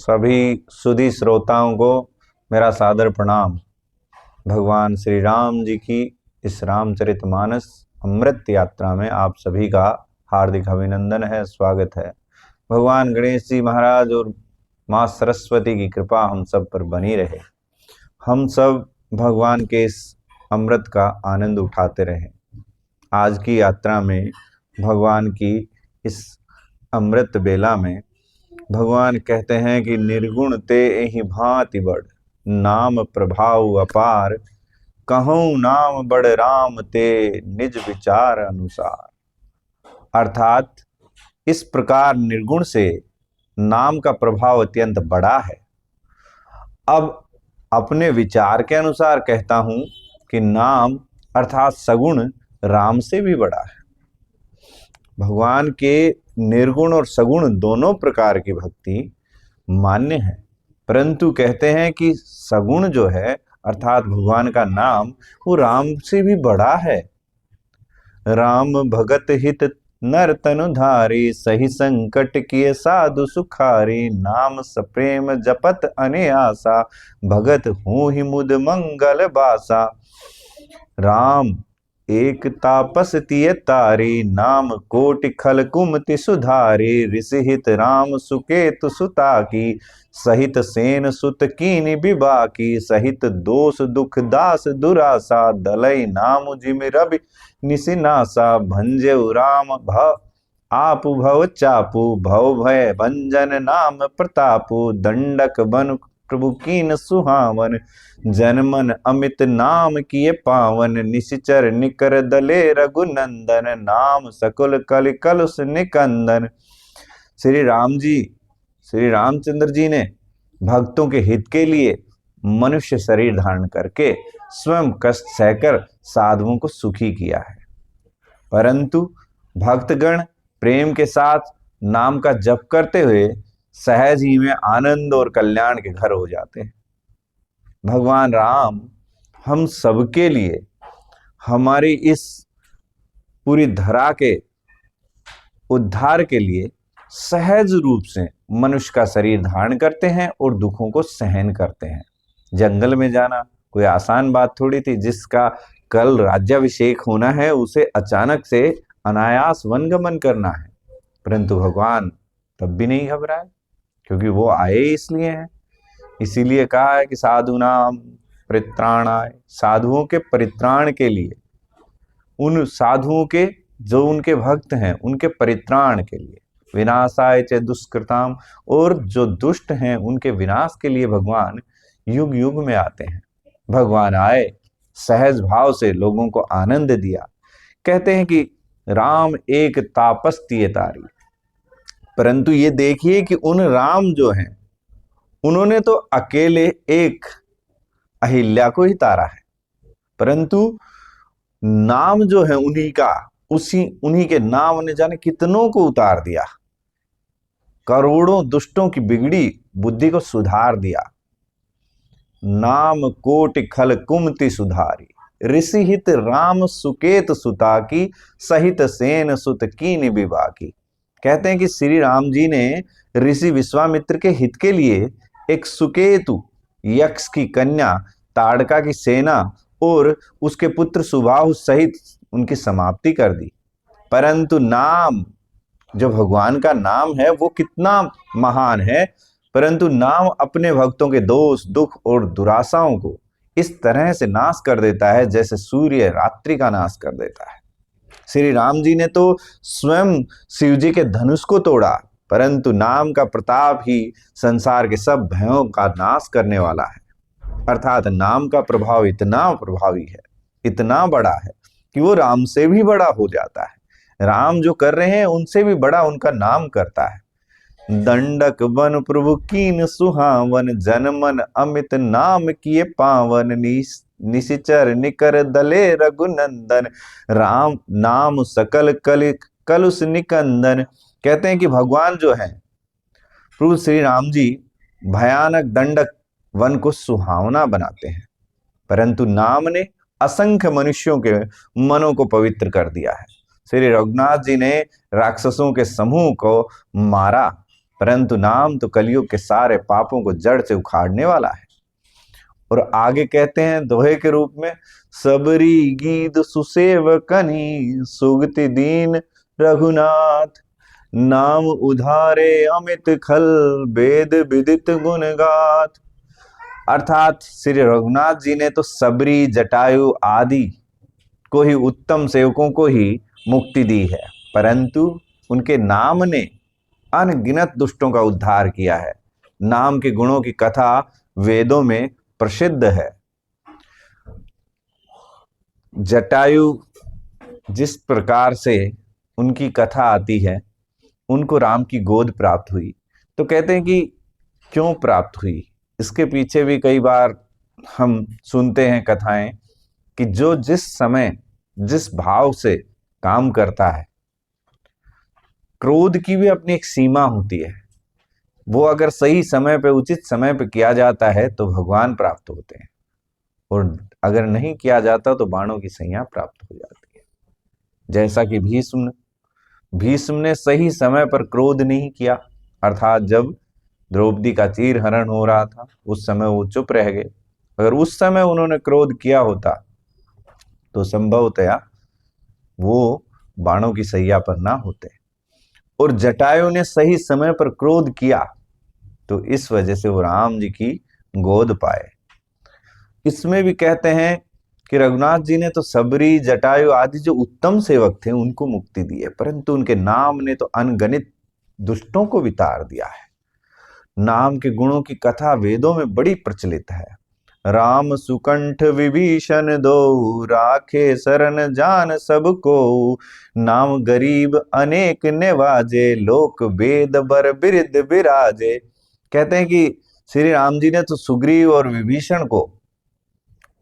सभी सुधी श्रोताओं को मेरा सादर प्रणाम। भगवान श्री राम जी की इस रामचरितमानस अमृत यात्रा में आप सभी का हार्दिक अभिनंदन है, स्वागत है। भगवान गणेश जी महाराज और माँ सरस्वती की कृपा हम सब पर बनी रहे। हम सब भगवान के इस अमृत का आनंद उठाते रहे। आज की यात्रा में भगवान की इस अमृत बेला में भगवान कहते हैं कि निर्गुण ते एहि भांति बड़, नाम प्रभाव अपार, कहूँ नाम बड़ राम ते निज विचार अनुसार। अर्थात इस प्रकार निर्गुण से नाम का प्रभाव अत्यंत बड़ा है। अब अपने विचार के अनुसार कहता हूं कि नाम अर्थात सगुण राम से भी बड़ा है। भगवान के निर्गुण और सगुण दोनों प्रकार की भक्ति मान्य है, परंतु कहते हैं कि सगुण जो है अर्थात भगवान का नाम वो राम से भी बड़ा है। राम भगत हित नर तनु धारी, सही संकट किए साधु सुखारी, नाम सप्रेम जपत अने आसा, भगत हूँ ही मुद मंगल बासा। राम एक तापस तिय तारी, नाम कोटि खल कुमति सुधारी, ऋषिहित राम सुकेतु सुता की, सहित सेन सुत कीनि विबाकी, सहित दोष दुख दास दुरासा, दलई नाम जिमि रवि निसिनासा, भंजेउ राम भव आपु भव चापू, भव भय भंजन नाम प्रतापु, दंडक बन प्रभु कीन सुहावन, जनमन अमित नाम किए पावन, निशिचर निकर दले रघुनंदन, नाम सकुल कलि कलुष निकंदन। श्री राम जी, श्री रामचंद्र जी ने भक्तों के हित के लिए मनुष्य शरीर धारण करके स्वयं कष्ट सहकर साधुओं को सुखी किया है, परंतु भक्तगण प्रेम के साथ नाम का जप करते हुए सहज ही में आनंद और कल्याण के घर हो जाते हैं। भगवान राम हम सबके लिए, हमारी इस पूरी धरा के उद्धार के लिए सहज रूप से मनुष्य का शरीर धारण करते हैं और दुखों को सहन करते हैं। जंगल में जाना कोई आसान बात थोड़ी थी। जिसका कल राज्याभिषेक होना है उसे अचानक से अनायास वनगमन करना है, परंतु भगवान तब भी नहीं घबराए, क्योंकि वो आए इसलिए हैं। इसीलिए कहा है कि साधु नाम परित्राणाय, साधुओं के परित्राण के लिए, उन साधुओं के जो उनके भक्त हैं उनके परित्राण के लिए, विनाशाय च दुष्कृताम, और जो दुष्ट हैं उनके विनाश के लिए भगवान युग युग में आते हैं। भगवान आए, सहज भाव से लोगों को आनंद दिया। कहते हैं कि राम एक तापस तिय तारी, परंतु ये देखिए कि उन राम जो हैं उन्होंने तो अकेले एक अहिल्या को ही तारा है, परंतु नाम जो है उन्हीं का, उन्हीं के नाम ने जाने कितनों को उतार दिया, करोड़ों दुष्टों की बिगड़ी बुद्धि को सुधार दिया। नाम कोटि खल कुमति सुधारी, ऋषि हित राम सुकेत सुता की, सहित सेन सुत कीनि विबाकी। कहते हैं कि श्री राम जी ने ऋषि विश्वामित्र के हित के लिए एक सुकेतु यक्ष की कन्या ताड़का की सेना और उसके पुत्र सुबाहु सहित उनकी समाप्ति कर दी। परंतु नाम, जो भगवान का नाम है वो कितना महान है, परंतु नाम अपने भक्तों के दोष दुख और दुराशाओं को इस तरह से नाश कर देता है जैसे सूर्य रात्रि का नाश कर देता है। श्री राम जी ने तो स्वयं शिव जी के धनुष को तोड़ा, परंतु नाम का प्रताप ही संसार के सब भयों का नाश करने वाला है। अर्थात नाम का प्रभाव इतना प्रभावी है, इतना बड़ा है कि वो राम से भी बड़ा हो जाता है। राम जो कर रहे हैं उनसे भी बड़ा उनका नाम करता है। दंडक बन प्रभु कीन सुहावन, जनमन अमित नाम किए पावन, निशिचर निकर दले रघुनंदन, राम नाम सकल कलि कलुष निकंदन। कहते हैं कि भगवान जो है प्रभु श्री राम जी भयानक दंडक वन को सुहावना बनाते हैं, परंतु नाम ने असंख्य मनुष्यों के मनों को पवित्र कर दिया है। श्री रघुनाथ जी ने राक्षसों के समूह को मारा, परंतु नाम तो कलयुग के सारे पापों को जड़ से उखाड़ने वाला है। और आगे कहते हैं दोहे के रूप में, सबरी गीत सुसेवकनी सुगति दीन रघुनाथ, नाम उधारे अमित खल वेद विदित गुण गाथ। अर्थात श्री रघुनाथ जी ने तो सबरी, जटायु आदि को ही, उत्तम सेवकों को ही मुक्ति दी है, परंतु उनके नाम ने अनगिनत दुष्टों का उद्धार किया है। नाम के गुणों की कथा वेदों में प्रसिद्ध है। जटायु जिस प्रकार से उनकी कथा आती है, उनको राम की गोद प्राप्त हुई। तो कहते हैं कि क्यों प्राप्त हुई, इसके पीछे भी कई बार हम सुनते हैं कथाएं कि जो जिस समय जिस भाव से काम करता है, क्रोध की भी अपनी एक सीमा होती है, वो अगर सही समय पे, उचित समय पे किया जाता है तो भगवान प्राप्त होते हैं, और अगर नहीं किया जाता तो बाणों की सैया प्राप्त हो जाती है। जैसा कि भीष्म ने सही समय पर क्रोध नहीं किया, अर्थात जब द्रौपदी का चीर हरण हो रहा था उस समय वो चुप रह गए। अगर उस समय उन्होंने क्रोध किया होता तो संभवतया वो बाणों की सैया पर ना होते। और जटायु ने सही समय पर क्रोध किया तो इस वजह से वो राम जी की गोद पाए। इसमें भी कहते हैं कि रघुनाथ जी ने तो सबरी, जटायु आदि जो उत्तम सेवक थे उनको मुक्ति दी है, परंतु उनके नाम ने तो अनगणित दुष्टों को भी तार दिया है। नाम के गुणों की कथा वेदों में बड़ी प्रचलित है। राम सुकंठ विभीषण दो, राखे शरण जान सबको, नाम गरीब अनेक निवाजे, लोक वेद बर बिरद बिराजे। कहते हैं कि श्री राम जी ने तो सुग्रीव और विभीषण को,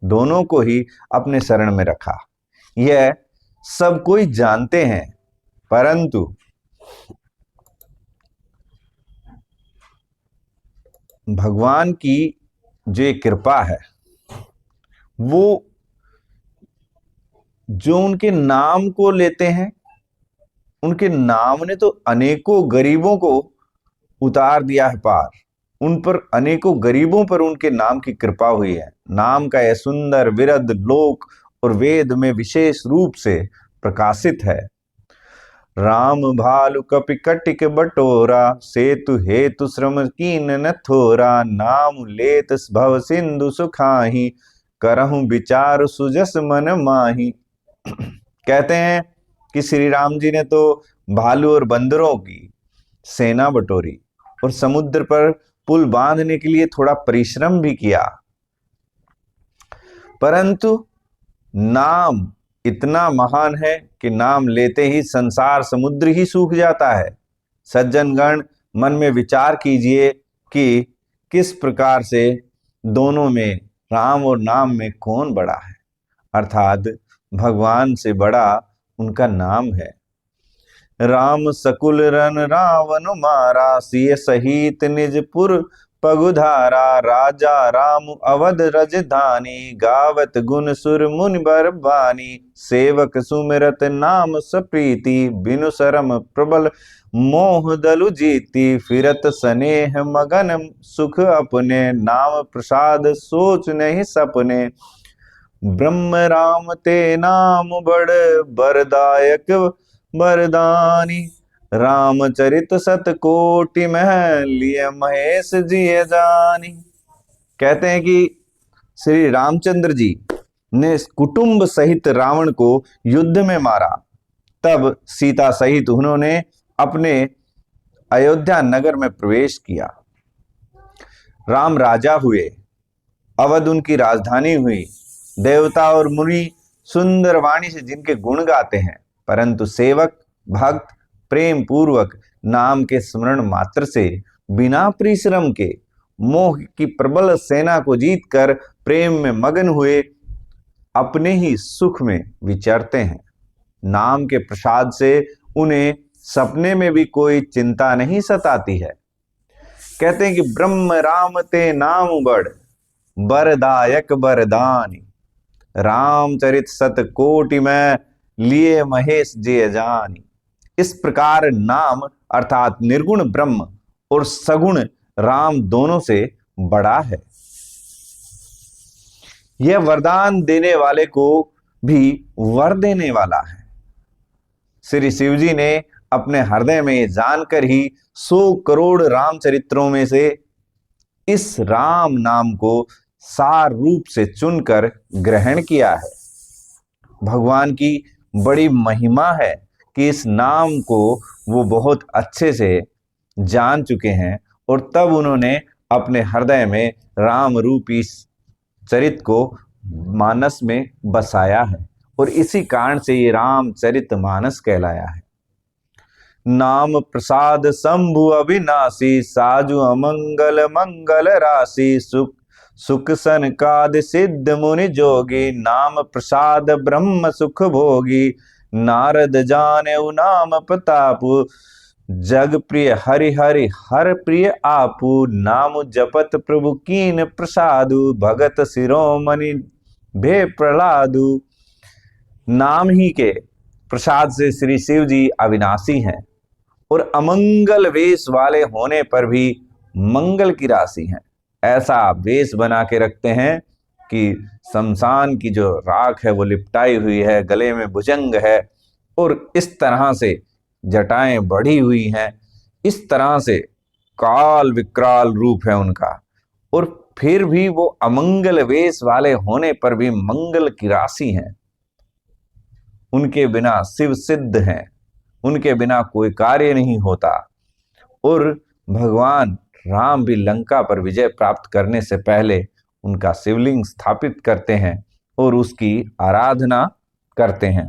दोनों को ही अपने शरण में रखा। यह सब कोई जानते हैं, परंतु भगवान की जो कृपा है, वो जो उनके नाम को लेते हैं, उनके नाम ने तो अनेकों गरीबों को उतार दिया है पार। उन पर अनेकों गरीबों पर उनके नाम की कृपा हुई है। नाम का यह सुंदर विरद लोक और वेद में विशेष रूप से प्रकाशित है। राम भालु कपि कटिक बटोरा, सेतु हेतु श्रम कीन न थोरा, नाम लेत भव सिंधु सुखाही, करहु विचार सुजस मन माही। कहते हैं कि श्री राम जी ने तो भालू और बंदरों की सेना बटोरी और समुद्र पर पुल बांधने के लिए थोड़ा परिश्रम भी किया, परंतु नाम इतना महान है कि नाम लेते ही संसार समुद्र ही सूख जाता है। सज्जनगण, मन में विचार कीजिए कि किस प्रकार से दोनों में, राम और नाम में कौन बड़ा है। अर्थात भगवान से बड़ा उनका नाम है। राम सकुल रन रावण मारा, सिय सहित निजपुर पगुधारा, राजा राम अवध रजधानी, गावत गुण सुर मुनि बरबानी, सेवक सुमिरत नाम सप्रीति, बिनु शरम प्रबल मोह दलु जीती, फिरत स्नेह मगन सुख अपने, नाम प्रसाद सोच नहीं सपने, ब्रह्म राम ते नाम बड़ बरदायक बरदानी, रामचरित सत कोटि मह लिए महेश जी जानी। कहते हैं कि श्री रामचंद्र जी ने कुटुंब सहित रावण को युद्ध में मारा, तब सीता सहित उन्होंने अपने अयोध्या नगर में प्रवेश किया। राम राजा हुए, अवध उनकी राजधानी हुई। देवता और मुनि सुंदर वाणी से जिनके गुण गाते हैं, परंतु सेवक भक्त प्रेम पूर्वक नाम के स्मरण मात्र से बिना परिश्रम के मोह की प्रबल सेना को जीतकर प्रेम में मगन हुए अपने ही सुख में विचरते हैं। नाम के प्रसाद से उन्हें सपने में भी कोई चिंता नहीं सताती है। कहते हैं कि ब्रह्म राम ते नाम बड़ बरदायक बरदानी, रामचरित सत कोटि में लिए महेश जी जानी। इस प्रकार नाम अर्थात निर्गुण ब्रह्म और सगुण राम दोनों से बड़ा है। यह वरदान देने वाले को भी वर देने वाला है। श्री शिव जी ने अपने हृदय में जानकर ही 100 करोड़ रामचरित्रों में से इस राम नाम को सार रूप से चुनकर ग्रहण किया है। भगवान की बड़ी महिमा है कि इस नाम को वो बहुत अच्छे से जान चुके हैं और तब उन्होंने अपने हृदय में राम रूपी चरित को मानस में बसाया है और इसी कारण से ये रामचरित मानस कहलाया है। नाम प्रसाद शंभु अविनाशी, साजु अमंगल मंगल राशि, सुख सुख सनकाद सिद्ध मुनि जोगी, नाम प्रसाद ब्रह्म सुख भोगी, नारद जाने नाम प्रतापु, जग प्रिय हरि हरि हर प्रिय आपू, नाम जपत प्रभु कीन प्रसादु, भगत शिरोमणि भे प्रहलादु। नाम ही के प्रसाद से श्री शिव जी अविनाशी हैं और अमंगल वेश वाले होने पर भी मंगल की राशि हैं। ऐसा वेश बना के रखते हैं कि शमशान की जो राख है वो लिपटाई हुई है, गले में भुजंग है और इस तरह से जटाएं बढ़ी हुई हैं, इस तरह से काल विकराल रूप है उनका। और फिर भी वो अमंगल वेश वाले होने पर भी मंगल की राशि हैं। उनके बिना शिव सिद्ध हैं, उनके बिना कोई कार्य नहीं होता। और भगवान राम भी लंका पर विजय प्राप्त करने से पहले उनका शिवलिंग स्थापित करते हैं और उसकी आराधना करते हैं।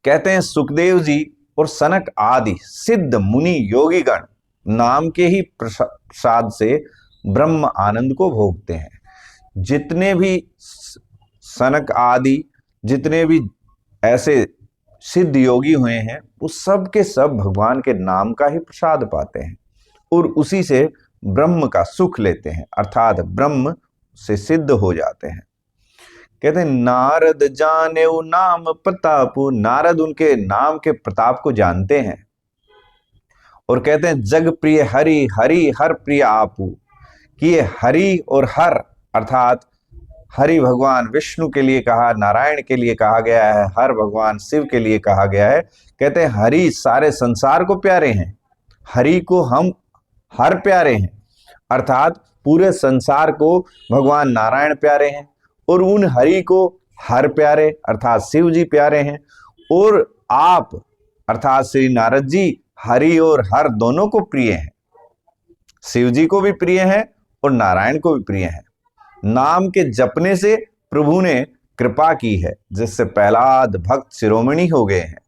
कहते हैं सुखदेव जी और सनक आदि सिद्ध मुनि योगीगण नाम के ही प्रसाद से ब्रह्म आनंद को भोगते हैं। जितने भी सनक आदि जितने भी ऐसे सिद्ध योगी हुए हैं वो सब के सब भगवान के नाम का ही प्रसाद पाते हैं और उसी से ब्रह्म का सुख लेते हैं, अर्थात ब्रह्म से सिद्ध हो जाते हैं। कहते हैं नारद जाने नाम प्रतापु, नारद उनके नाम के प्रताप को जानते हैं। और कहते हैं जग प्रिय हरि हरि हर प्रिय आपू, कि ये हरि और हर अर्थात हरि भगवान विष्णु के लिए कहा, नारायण के लिए कहा गया है, हर भगवान शिव के लिए कहा गया है। कहते हैं हरि सारे संसार को प्यारे हैं, हरि को हम हर प्यारे हैं, अर्थात पूरे संसार को भगवान नारायण प्यारे हैं और उन हरि को हर प्यारे अर्थात शिव जी प्यारे हैं। और आप अर्थात श्री नारद जी हरि और हर दोनों को प्रिय हैं, शिव जी को भी प्रिय हैं और नारायण को भी प्रिय हैं। नाम के जपने से प्रभु ने कृपा की है, जिससे प्रहलाद भक्त शिरोमणि हो गए हैं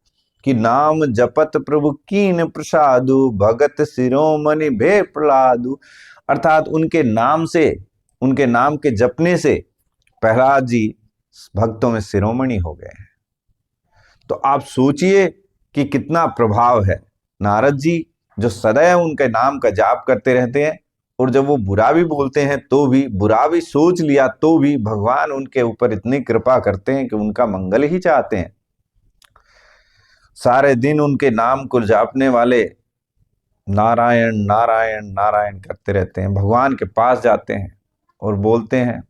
कि नाम जपत प्रभु कीन प्रसादु, भगत शिरोमणि भे प्रहलादु, अर्थात उनके नाम से, उनके नाम के जपने से प्रहलाद जी भक्तों में शिरोमणि हो गए हैं। तो आप सोचिए कि कितना प्रभाव है। नारद जी जो सदैव उनके नाम का जाप करते रहते हैं और जब वो बुरा भी बोलते हैं तो भी, बुरा भी सोच लिया तो भी भगवान उनके ऊपर इतनी कृपा करते हैं कि उनका मंगल ही चाहते हैं। सारे दिन उनके नाम को जापने वाले नारायण नारायण नारायण करते रहते हैं। भगवान के पास जाते हैं और बोलते हैं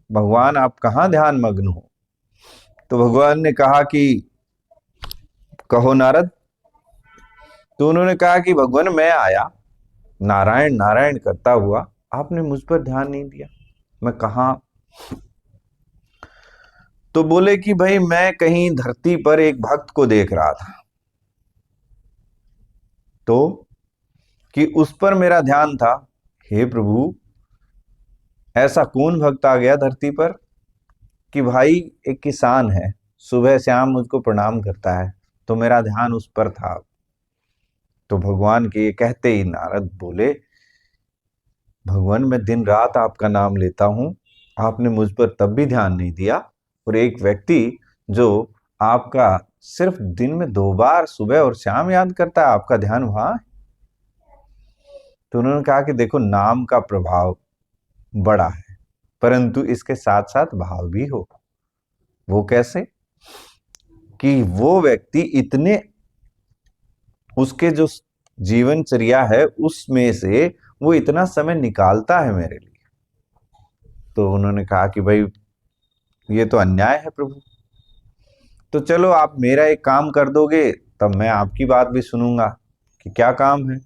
भगवान आप कहाँ ध्यान मग्न हो? तो भगवान ने कहा कि कहो नारद। तो उन्होंने कहा कि भगवान मैं आया नारायण नारायण करता हुआ, आपने मुझ पर ध्यान नहीं दिया, मैं कहाँ? तो बोले कि भाई मैं कहीं धरती पर एक भक्त को देख रहा था, तो कि उस पर मेरा ध्यान था। हे प्रभु ऐसा कौन भक्त आ गया धरती पर कि भाई एक किसान है, सुबह शाम मुझको प्रणाम करता है, तो मेरा ध्यान उस पर था। तो भगवान के ये कहते ही नारद बोले भगवान मैं दिन रात आपका नाम लेता हूं, आपने मुझ पर तब भी ध्यान नहीं दिया। और एक व्यक्ति जो आपका सिर्फ दिन में 2 बार सुबह और शाम याद करता है, आपका ध्यान वहां। तो उन्होंने कहा कि देखो नाम का प्रभाव बड़ा है, परंतु इसके साथ साथ भाव भी हो। वो कैसे? कि वो व्यक्ति इतने उसके जो जीवनचर्या है उसमें से वो इतना समय निकालता है मेरे लिए। तो उन्होंने कहा कि भाई ये तो अन्याय है प्रभु, तो चलो आप मेरा एक काम कर दोगे तब मैं आपकी बात भी सुनूंगा। कि क्या काम है?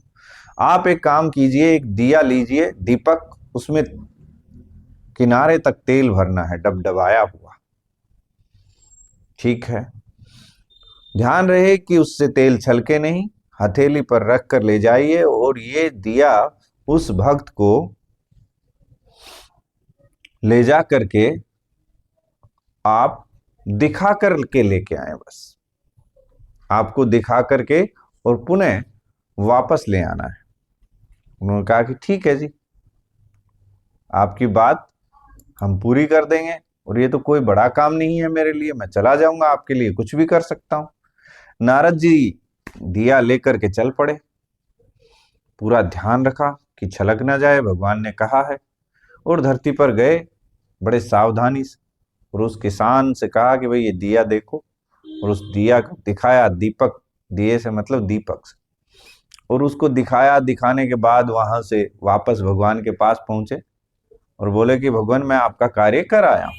आप एक काम कीजिए, एक दिया लीजिए, दीपक, उसमें किनारे तक तेल भरना है, डबडबाया हुआ। ठीक है, ध्यान रहे कि उससे तेल छलके नहीं, हथेली पर रख कर ले जाइए और ये दिया उस भक्त को ले जा करके आप दिखा कर के लेके आए। बस आपको दिखा करके और पुनः वापस ले आना है। उन्होंने कहा कि ठीक है जी, आपकी बात हम पूरी कर देंगे, और ये तो कोई बड़ा काम नहीं है मेरे लिए, मैं चला जाऊंगा, आपके लिए कुछ भी कर सकता हूं। नारद जी दिया लेकर के चल पड़े। पूरा ध्यान रखा कि छलक ना जाए, भगवान ने कहा है, और धरती पर गए बड़े सावधानी से, और उस किसान से कहा कि भाई ये दिया देखो, और उस दिया को दिखाया, दीपक, दिए से मतलब दीपक से, और उसको दिखाया। दिखाने के बाद वहां से वापस भगवान के पास पहुंचे और बोले कि भगवान मैं आपका कार्य कर आया हूं।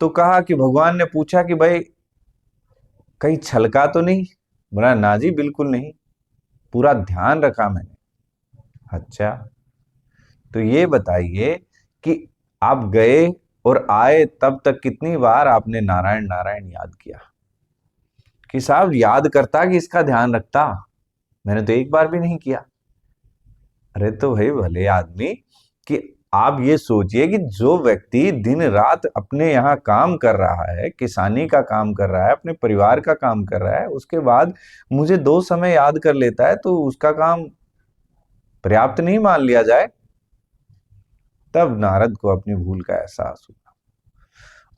तो कहा कि भगवान ने पूछा कि भाई कहीं छलका तो नहीं? बोला ना जी बिल्कुल नहीं, पूरा ध्यान रखा मैंने। अच्छा, तो ये बताइए कि आप गए और आए तब तक कितनी बार आपने नारायण नारायण याद किया? कि साहब याद करता कि इसका ध्यान रखता, मैंने तो एक बार भी नहीं किया। अरे तो भाई भले आदमी, कि आप ये सोचिए कि जो व्यक्ति दिन रात अपने यहाँ काम कर रहा है, किसानी का काम कर रहा है, अपने परिवार का काम कर रहा है, उसके बाद मुझे 2 समय याद कर लेता है, तो उसका काम पर्याप्त नहीं मान लिया जाए? तब नारद को अपनी भूल का एहसास हुआ।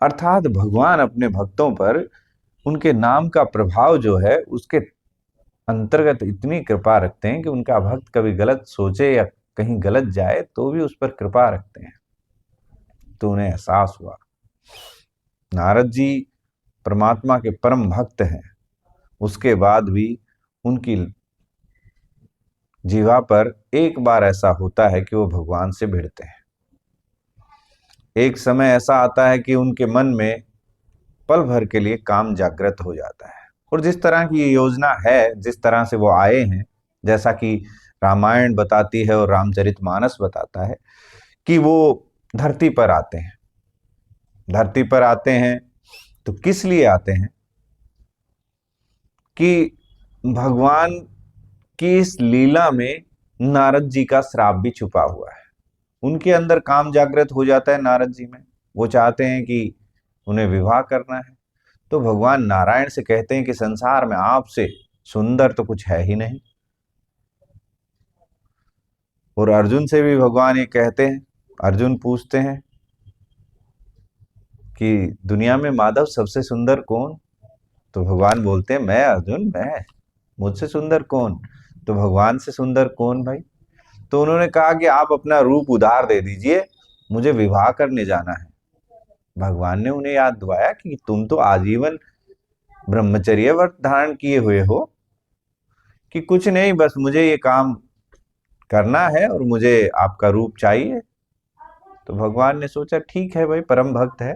अर्थात भगवान अपने भक्तों पर उनके नाम का प्रभाव जो है उसके अंतर्गत इतनी कृपा रखते हैं कि उनका भक्त कभी गलत सोचे या कहीं गलत जाए तो भी उस पर कृपा रखते हैं। तो उन्हें एहसास हुआ। नारद जी परमात्मा के परम भक्त हैं, उसके बाद भी उनकी जीवा पर एक बार ऐसा होता है कि वो भगवान से भिड़ते हैं। एक समय ऐसा आता है कि उनके मन में पल भर के लिए काम जागृत हो जाता है, और जिस तरह की ये योजना है, जिस तरह से वो आए हैं, जैसा कि रामायण बताती है और रामचरितमानस बताता है कि वो धरती पर आते हैं। धरती पर आते हैं तो किस लिए आते हैं? कि भगवान की इस लीला में नारद जी का श्राप भी छुपा हुआ है। उनके अंदर काम जागृत हो जाता है नारद जी में, वो चाहते हैं कि उन्हें विवाह करना है। तो भगवान नारायण से कहते हैं कि संसार में आपसे सुंदर तो कुछ है ही नहीं। और अर्जुन से भी भगवान ये कहते हैं, अर्जुन पूछते हैं कि दुनिया में माधव सबसे सुंदर कौन? तो भगवान बोलते हैं मैं अर्जुन, मैं, मुझसे सुंदर कौन? तो भगवान से सुंदर कौन भाई? तो उन्होंने कहा कि आप अपना रूप उधार दे दीजिए, मुझे विवाह करने जाना है। भगवान ने उन्हें याद दिलाया कि तुम तो आजीवन ब्रह्मचर्य व्रत धारण किए हुए हो, कि कुछ नहीं, बस मुझे ये काम करना है और मुझे आपका रूप चाहिए। तो भगवान ने सोचा ठीक है भाई, परम भक्त है,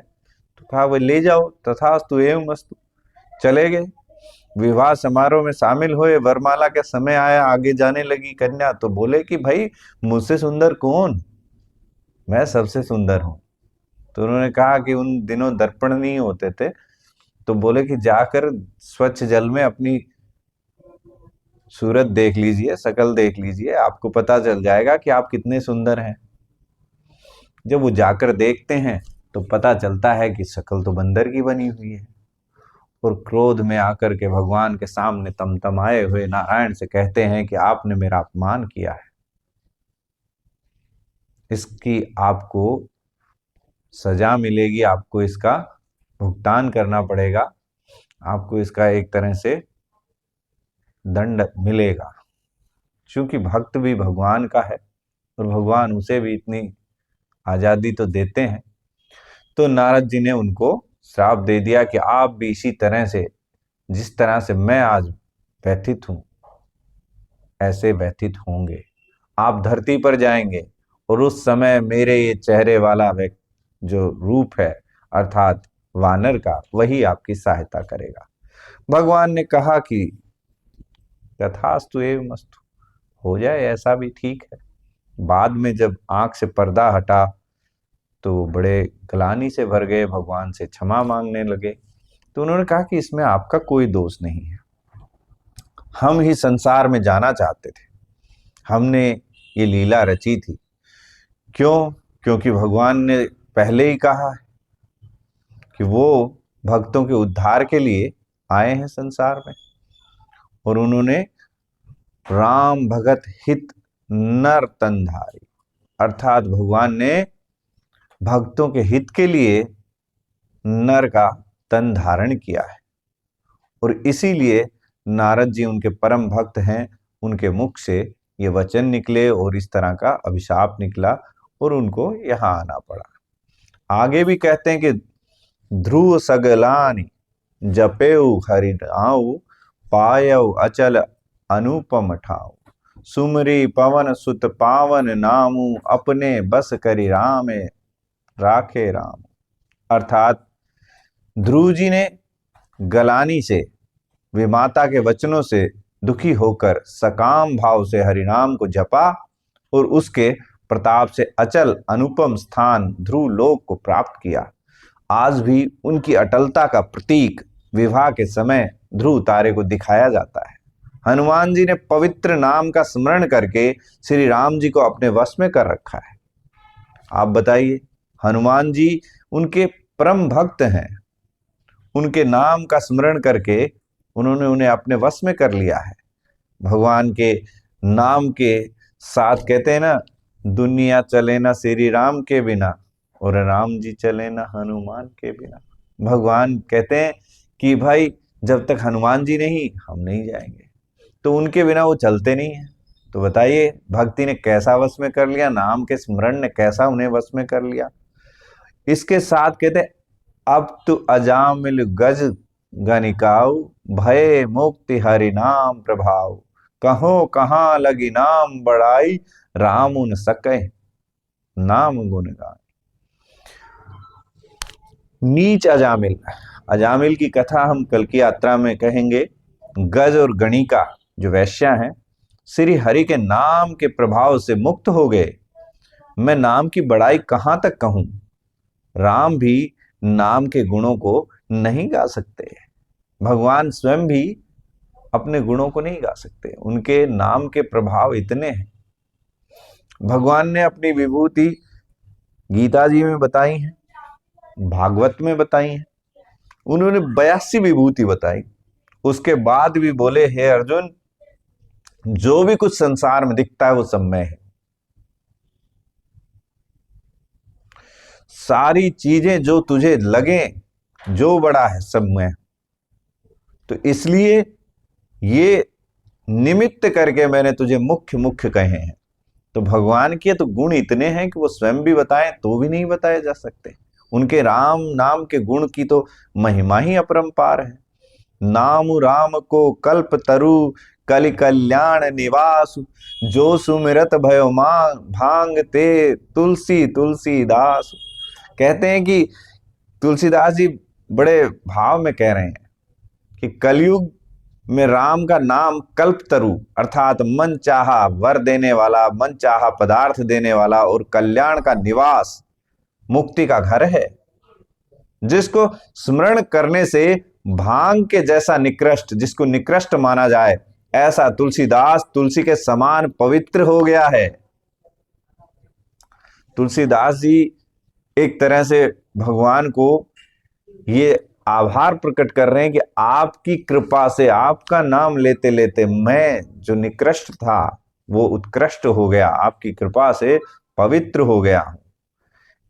तो कहा भाई ले जाओ, तथास्तु एवं अस्तु। चले गए, विवाह समारोह में शामिल हुए, वरमाला का समय आया, आगे जाने लगी कन्या, तो बोले कि भाई मुझसे सुंदर कौन? मैं सबसे सुंदर हूं। तो उन्होंने कहा कि उन दिनों दर्पण नहीं होते थे, तो बोले कि जाकर स्वच्छ जल में अपनी सूरत देख लीजिए, शकल देख लीजिए, आपको पता चल जाएगा कि आप कितने सुंदर हैं। जब वो जाकर देखते हैं तो पता चलता है कि शकल तो बंदर की बनी हुई है, और क्रोध में आकर के भगवान के सामने तमतमाए हुए नारायण से कहते हैं कि आपने मेरा अपमान किया है, इसकी आपको सजा मिलेगी, आपको इसका भुगतान करना पड़ेगा, आपको इसका एक तरह से दंड मिलेगा। क्योंकि भक्त भी भगवान का है और भगवान उसे भी इतनी आजादी तो देते हैं। तो नारद जी ने उनको श्राप दे दिया कि आप भी इसी तरह से, जिस तरह से मैं आज व्यथित हूं, ऐसे व्यथित होंगे। आप धरती पर जाएंगे और उस समय मेरे ये चेहरे वाला व्यक्ति जो रूप है अर्थात वानर का, वही आपकी सहायता करेगा। भगवान ने कहा कि तथास्तु एवमस्तु, हो जाए ऐसा भी ठीक है। बाद में जब आंख से पर्दा हटा तो बड़े ग्लानि से भर गए, भगवान से क्षमा मांगने लगे। तो उन्होंने कहा कि इसमें आपका कोई दोष नहीं है, हम ही संसार में जाना चाहते थे, हमने ये लीला रची थी। क्यों? क्योंकि भगवान ने पहले ही कहा है कि वो भक्तों के उद्धार के लिए आए हैं संसार में, और उन्होंने राम भगत हित नर तनधारी, अर्थात भगवान ने भक्तों के हित के लिए नर का तन धारण किया है। और इसीलिए नारद जी उनके परम भक्त हैं, उनके मुख से ये वचन निकले और इस तरह का अभिशाप निकला और उनको यहां आना पड़ा। आगे भी कहते हैं कि ध्रुव सगलानि जपेऊ हरिनाऊ, पायऊ अचल अनुपम ठाऊ, सुमरी पवन सुत पावन नामू, अपने बस करी रामे राखे राम। अर्थात ध्रुव जी ने गलानी से, विमाता के वचनों से दुखी होकर सकाम भाव से हरिनाम को जपा और उसके प्रताप से अचल अनुपम स्थान ध्रुव लोक को प्राप्त किया। आज भी उनकी अटलता का प्रतीक विवाह के समय ध्रुव तारे को दिखाया जाता है। हनुमान जी ने पवित्र नाम का स्मरण करके श्री राम जी को अपने वश में कर रखा है। आप बताइए, हनुमान जी उनके परम भक्त हैं, उनके नाम का स्मरण करके उन्होंने उन्हें अपने वश में कर लिया है। भगवान के नाम के साथ कहते हैं ना, दुनिया चले ना श्री राम के बिना और राम जी चले ना हनुमान के बिना। भगवान कहते हैं कि भाई जब तक हनुमान जी नहीं, हम नहीं जाएंगे। तो उनके बिना वो चलते नहीं है। तो बताइए भक्ति ने कैसा वश में कर लिया, नाम के स्मरण ने कैसा उन्हें वश में कर लिया। इसके साथ कहते हैं अब तो अजामिल गज गनिकाऊ, भय मुक्ति हरि नाम प्रभाव, कहो कहाँ लगी नाम बड़ाई, राम उन सके नाम गुण गान। नीच अजामिल, अजामिल की कथा हम कल की यात्रा में कहेंगे। गज और गणिका जो वैश्या हैं, श्री हरि के नाम के प्रभाव से मुक्त हो गए। मैं नाम की बड़ाई कहां तक कहूं, राम भी नाम के गुणों को नहीं गा सकते, भगवान स्वयं भी अपने गुणों को नहीं गा सकते, उनके नाम के प्रभाव इतने हैं। भगवान ने अपनी विभूति गीता जी में बताई है, भागवत में बताई है। उन्होंने 82 विभूति बताई। उसके बाद भी बोले, हे अर्जुन, जो भी कुछ संसार में दिखता है वो सब मैं है। सारी चीजें जो तुझे लगे जो बड़ा है सब मैं। तो इसलिए ये निमित्त करके मैंने तुझे मुख्य मुख्य कहे हैं। तो भगवान के तो गुण इतने हैं कि वो स्वयं भी बताएं तो भी नहीं बताए जा सकते। उनके राम नाम के गुण की तो महिमा ही अपरंपार है। नाम राम को कल्प तरु, कलि कल्याण निवास, जो सुमिरत भयो मांग भांग ते, तुलसी तुलसीदास। कहते हैं कि तुलसीदास जी बड़े भाव में कह रहे हैं कि कलयुग में राम का नाम कल्पतरु अर्थात मन चाहा वर देने वाला, मन चाहा पदार्थ देने वाला और कल्याण का निवास, मुक्ति का घर है, जिसको स्मरण करने से भांग के जैसा निकृष्ट, जिसको निकृष्ट माना जाए, ऐसा तुलसीदास तुलसी के समान पवित्र हो गया है। तुलसीदास जी एक तरह से भगवान को ये आभार प्रकट कर रहे हैं कि आपकी कृपा से, आपका नाम लेते लेते मैं जो निकृष्ट था वो उत्कृष्ट हो गया, आपकी कृपा से पवित्र हो गया हूं।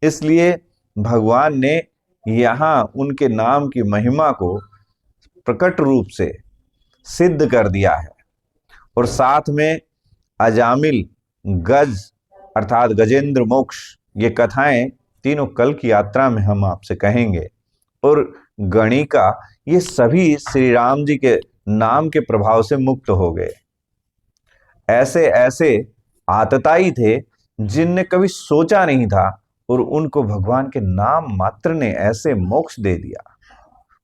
इसलिए भगवान ने यहां उनके नाम की महिमा को प्रकट रूप से सिद्ध कर दिया है। और साथ में अजामिल, गज अर्थात गजेंद्र मोक्ष, ये कथाएं तीनों कल की यात्रा में हम आपसे कहेंगे। और गणिका, ये सभी श्री राम जी के नाम के प्रभाव से मुक्त हो गए। ऐसे ऐसे आतताई थे जिनने कभी सोचा नहीं था, और उनको भगवान के नाम मात्र ने ऐसे मोक्ष दे दिया।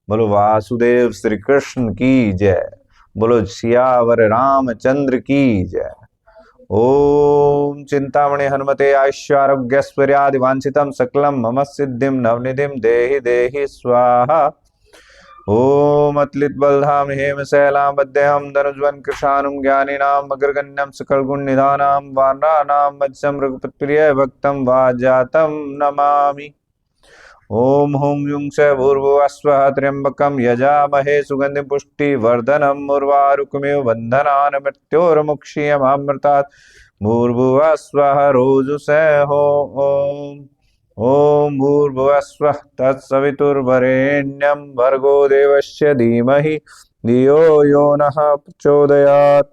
बोलो वासुदेव श्री कृष्ण की जय। बोलो सियावर रामचंद्र की जय। ओम चिंतामणि हनुमते आयुष्यारोग्यस्वर्यादि वांछितम सकलम मम सिद्धिम नवनिधिम देहि देहि स्वाहा। ओम अतलित बलधाम हेम शैलाम बद्धेहम धनुज्वन कृशानुम ज्ञानिनाम अग्रगण्यम सकल गुण निधानाम वानराणाम मत्स्यम रघुपत प्रिय भक्तम वाजातम नमामि। ओम हुं युं स भूर्भुवः स्वः त्र्यंबकं यजामहे सुगंधिं पुष्टिवर्धनम् उर्वारुकमिव बन्धनान् मृत्योर्मुक्षीयमामृतात्। भूर्भुवः स्वः रोजुषः ओम। ओम भूर्भुवः स्वः तत्सवितुर्वरेण्यं भर्गो देवस्य धीमहि धियो यो नः प्रचोदयात्।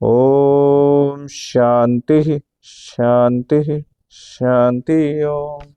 ओम शांति शांति शांति। ओम।